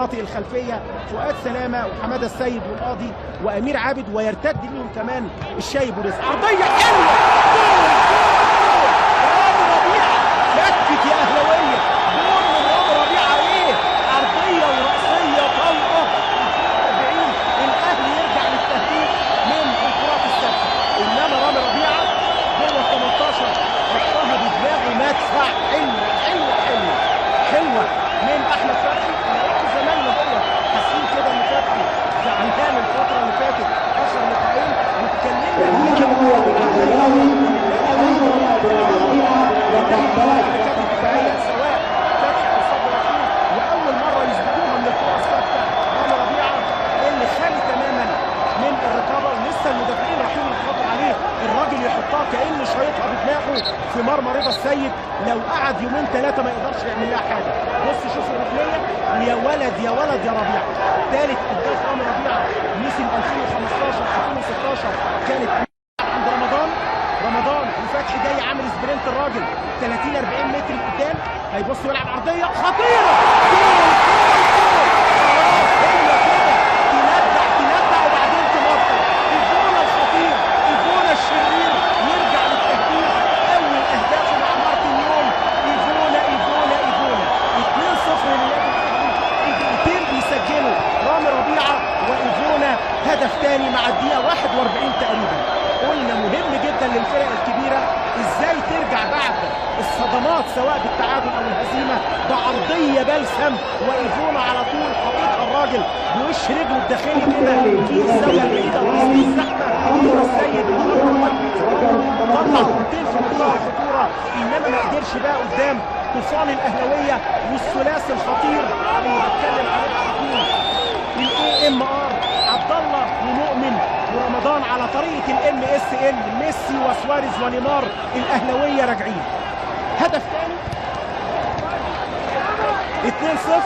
الشاطئ الخلفيه فؤاد سلامه وحماده السيد والقاضي وامير عابد، ويرتد ليهم كمان الشايب ورزق. عرضيه حلوه رامي ربيعه لفت يا اهلاويه، جول من رامي ربيعه. ايه عرضيه وراسيه طلقه 40 الاهلي يرجع للتهديد من الكرات الثابته، انما رامي ربيعه جوه ال 18 حطها بدماغه مدفع. حلوه من احمد فتحي. زماننا هو حاسين كده ان فتحي زعلان الفتره اللي فاتت 10 لقاءين، واتكلمنا سواء فتحي او صبري رحيم، واول مره يثبتوها من الكره الثابته رامي ربيعه اللي خالي تماما من الرقابه، ولسه المدافعين رايحين يضغطوا عليه، الراجل يحطها كانه شايطها بدماغه في مرمى رضا السيد، لو قعد يومين ثلاثه ما يقدرش يعمل لها حاجه. بص شوف الركنيه، ويا ولد يا ولد يا ربيعه، ثالث اهداف رامي ربيعه موسم 2015 2016 كانت عند رمضان وفتحي جاي عامل سبرنت الراجل 30 40 متر قدام، هيبص يلعب عرضيه خطيره تندع وبعدين تمطر. الجون الخطير، الجون الشرير يرجع للتهديد. اول اهدافه مع مارتن يوم ايفونا 2-0 للنادي الاهلي. الدقيقتين بيسجلوا رامي ربيعه وايفونا هدف ثاني مع الدقيقه 41 تقريبا. قلنا مهم جدا للفرق الكبيره ازاي ترجع بعد الصدمات سواء بالتعادل او الهزيمه بعرضيه بلسم، وايفونا على طول حاططها الراجل بوش رجله الداخلي كده في الزاويه البعيده وسط الزحمه. رضا السيد طلع كورتين في منتهى الخطوره، انما ما قدرش بقى قدام طوفان الاهلاويه والثلاثي الخطير اللي بتكلم عليه على طول الAMR عبد الله ومؤمن ورمضان على طريقه الMSN ميسي وسواريز ونيمار. الاهلاويه راجعين. هدف ثاني 2-0.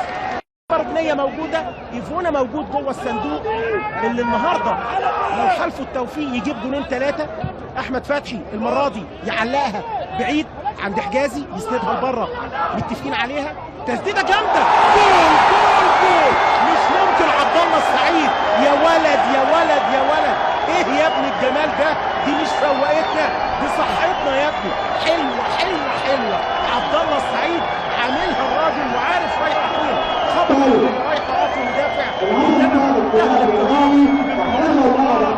ركنيه موجوده، ايفونا موجود جوه الصندوق اللي النهارده لو حالفه التوفيق يجيب جولين ثلاثه. احمد فتحي المره دي يعلقها بعيد عند حجازي يسندها لبره، متفقين عليها، تسديده جامده جول مش ممكن. عبد الله السعيد يا ولد يا ولد يا ولد، ايه يا ابن الجمال ده؟ دي مش فوقتنا دي صحتنا يا ابني. حلوه عبد الله السعيد عاملها الراجل وعارف رايحه فين، خبط رايحه في المدافع،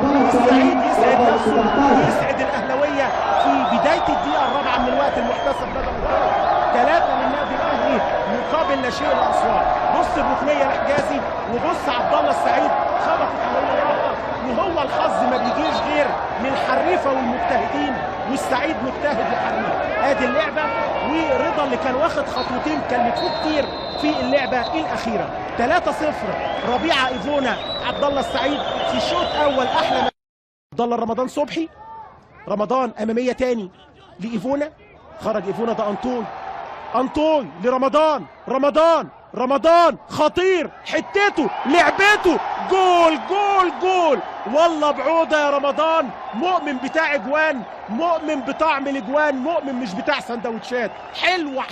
انما السعيد يسعد نفسه ويسعد الاهلاويه في بدايه الدقيقه الرابعه من الوقت المحتسب بدل الضرب 3 للنادي الاهلي مقابل لا شيء لاسوان. بص الركنيه لحجازي وبص عبد الله السعيد خبطت على الراحه، وهو الحظ ما بيجيش غير للحريفه والمجتهدين، والسعيد مجتهد وحريف. ادي اللعبه، ورضا اللي كان واخد خطوتين كلفوه كتير في اللعبه الاخيره. 3-0 ربيعه ايفونا عبد الله السعيد في شوط اول احلى. عبد الله رمضان صبحي، رمضان اماميه تاني لايفونا، خرج ايفونا، ده انطوي لرمضان، رمضان خطير، حتته لعبته، جول والله بعوده يا رمضان. مؤمن بتاع اجوان، مؤمن بطعم الاجوان، مؤمن مش بتاع سندوتشات. حلوه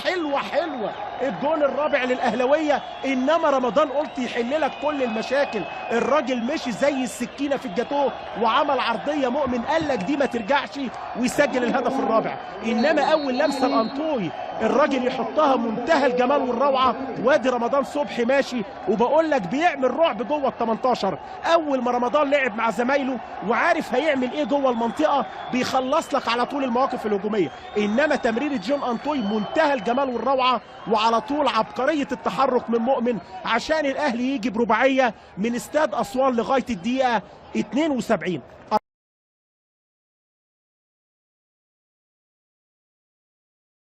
الجون الرابع للاهلاويه، انما رمضان قلت يحل لك كل المشاكل. الراجل مشي زي السكينه في الجاتوه وعمل عرضيه، مؤمن قال لك دي ما ترجعش ويسجل الهدف الرابع. انما اول لمسه الانطوي الراجل يحطها منتهى الجمال والروعه. وادي رمضان صبحي ماشي، وبقول لك بيعمل رعب جوه ال 18. اول ما رمضان لعب مع زمايله وعارف هيعمل ايه جوه المنطقه، بيخلص لك على طول المواقف الهجوميه. انما تمريره جون انطوي منتهى الجمال والروعه، وعلى طول عبقريه التحرك من مؤمن عشان الاهلي يجي برباعيه من استاد اسوان لغايه الدقيقه 72.